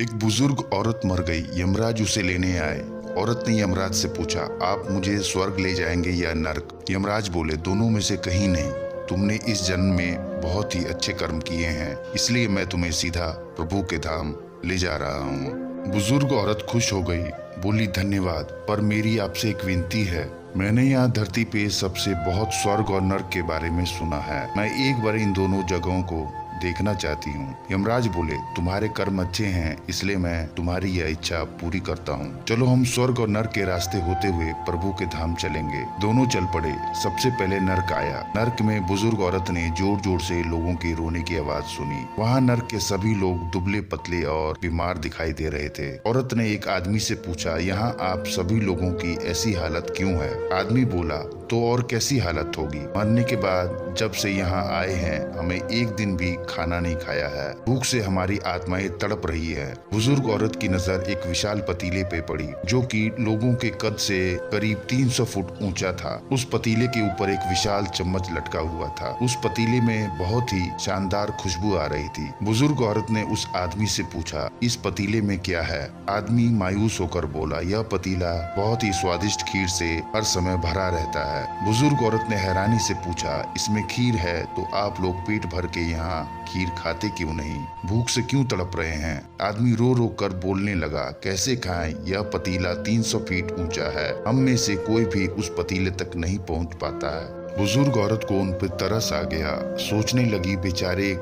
एक बुजुर्ग औरत मर गई। यमराज उसे लेने आए। औरत ने यमराज से पूछा, आप मुझे स्वर्ग ले जाएंगे या नर्क? यमराज बोले, दोनों में से कहीं नहीं। तुमने इस जन्म में बहुत ही अच्छे कर्म किए हैं, इसलिए मैं तुम्हें सीधा प्रभु के धाम ले जा रहा हूँ। बुजुर्ग औरत खुश हो गई, बोली, धन्यवाद, पर मेरी आपसे एक विनती है। मैंने यहाँ धरती पे सबसे बहुत स्वर्ग और नर्क के बारे में सुना है। मैं एक बार इन दोनों जगहों को देखना चाहती हूँ। यमराज बोले, तुम्हारे कर्म अच्छे हैं, इसलिए मैं तुम्हारी यह इच्छा पूरी करता हूँ। चलो हम स्वर्ग और नर्क के रास्ते होते हुए प्रभु के धाम चलेंगे। दोनों चल पड़े। सबसे पहले नर्क आया। नर्क में बुजुर्ग औरत ने जोर जोर से लोगों के रोने की आवाज सुनी। वहाँ नर्क के सभी लोग दुबले पतले और बीमार दिखाई दे रहे थे। औरत ने एक आदमी से पूछा, यहाँ आप सभी लोगों की ऐसी हालत क्यों है? आदमी बोला, तो और कैसी हालत होगी? मरने के बाद जब से यहाँ आए हैं, हमें एक दिन भी खाना नहीं खाया है। भूख से हमारी आत्माएं तड़प रही है। बुजुर्ग औरत की नजर एक विशाल पतीले पे पड़ी, जो कि लोगों के कद से करीब 300 फुट ऊंचा था। उस पतीले के ऊपर एक विशाल चम्मच लटका हुआ था। उस पतीले में बहुत ही शानदार खुशबू आ रही थी। बुजुर्ग औरत ने उस आदमी से पूछा, इस पतीले में क्या है? आदमी मायूस होकर बोला, यह पतीला बहुत ही स्वादिष्ट खीर से हर समय भरा रहता है। बुजुर्ग औरत ने हैरानी से पूछा, इसमें खीर है तो आप लोग पेट भर के यहाँ खीर खाते क्यों नहीं? भूख से क्यों तड़प रहे हैं? आदमी रो रो कर बोलने लगा, कैसे खाएं? यह पतीला 300 फीट ऊंचा है। हम में से कोई भी उस पतीले तक नहीं पहुंच पाता है। बुजुर्ग औरत को उन पर तरस आ गया। सोचने लगी, बेचारे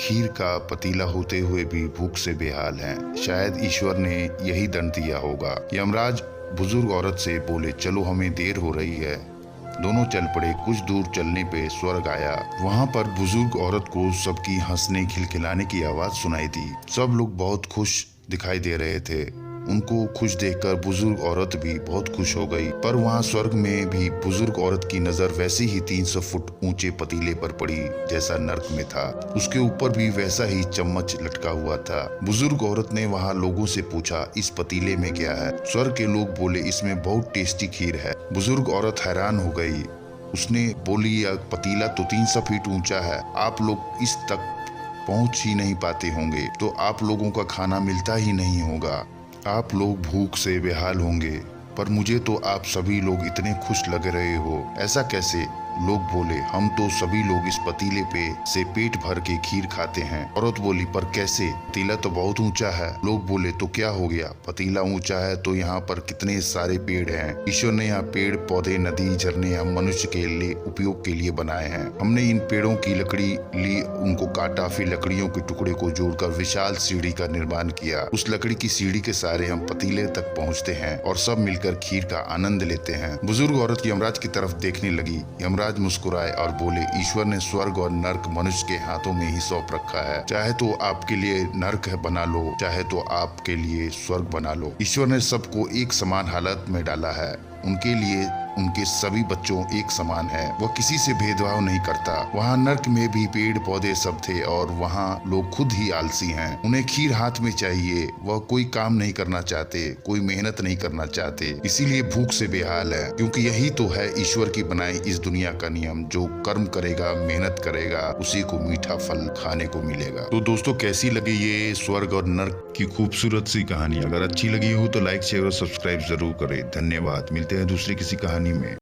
खीर का पतीला होते हुए भी भूख से बेहाल हैं। शायद ईश्वर ने यही दंड दिया होगा। यमराज बुजुर्ग औरत से बोले, चलो हमें देर हो रही है। दोनों चल पड़े। कुछ दूर चलने पे स्वर्ग आया। वहाँ पर बुजुर्ग औरत को सबकी हंसने खिलखिलाने की आवाज सुनाई दी। सब लोग बहुत खुश दिखाई दे रहे थे। उनको खुश देखकर बुजुर्ग औरत भी बहुत खुश हो गई। पर वहाँ स्वर्ग में भी बुजुर्ग औरत की नजर वैसे ही 300 फुट ऊंचे पतीले पर पड़ी जैसा नर्क में था। उसके ऊपर भी वैसा ही चम्मच लटका हुआ था। बुजुर्ग औरत ने वहाँ लोगों से पूछा, इस पतीले में क्या है? स्वर्ग के लोग बोले, इसमें बहुत टेस्टी खीर है। बुजुर्ग औरत हैरान हो गई। उसने बोली, यह पतीला तो 300 फीट ऊंचा है, आप लोग इस तक पहुंच ही नहीं पाते होंगे, तो आप लोगों का खाना मिलता ही नहीं होगा। आप लोग भूख से बेहाल होंगे, पर मुझे तो आप सभी लोग इतने खुश लग रहे हो, ऐसा कैसे? लोग बोले, हम तो सभी लोग इस पतीले पे से पेट भर के खीर खाते हैं। औरत बोली, पर कैसे? पतीला तो बहुत ऊंचा है। लोग बोले, तो क्या हो गया? पतीला ऊंचा है तो यहाँ पर कितने सारे पेड़ हैं। ईश्वर ने यहाँ पेड़ पौधे, नदी, झरने हम मनुष्य के लिए उपयोग के लिए बनाए हैं। हमने इन पेड़ों की लकड़ी ली, उनको काटा, फिर लकड़ियों के टुकड़े को जोड़कर विशाल सीढ़ी का निर्माण किया। उस लकड़ी की सीढ़ी के सहारे हम पतीले तक पहुँचते हैं और सब मिलकर खीर का आनंद लेते हैं। बुजुर्ग औरत यमराज की तरफ देखने लगी। यमराज मुस्कुराए और बोले, ईश्वर ने स्वर्ग और नर्क मनुष्य के हाथों में ही सौंप रखा है। चाहे तो आपके लिए नर्क बना लो, चाहे तो आपके लिए स्वर्ग बना लो। ईश्वर ने सबको एक समान हालत में डाला है। उनके लिए उनके सभी बच्चों एक समान है। वह किसी से भेदभाव नहीं करता। वहाँ नर्क में भी पेड़ पौधे सब थे और वहाँ लोग खुद ही आलसी हैं। उन्हें खीर हाथ में चाहिए। वह कोई काम नहीं करना चाहते, कोई मेहनत नहीं करना चाहते, इसीलिए भूख से बेहाल है। क्योंकि यही तो है ईश्वर की बनाई इस दुनिया का नियम, जो कर्म करेगा, मेहनत करेगा, उसी को मीठा फल खाने को मिलेगा। तो दोस्तों, कैसी लगी ये स्वर्ग और नर्क की खूबसूरत सी कहानी? अगर अच्छी लगी हो तो लाइक शेयर और सब्सक्राइब जरूर करें। धन्यवाद। मिलते हैं दूसरी किसी कहानी में।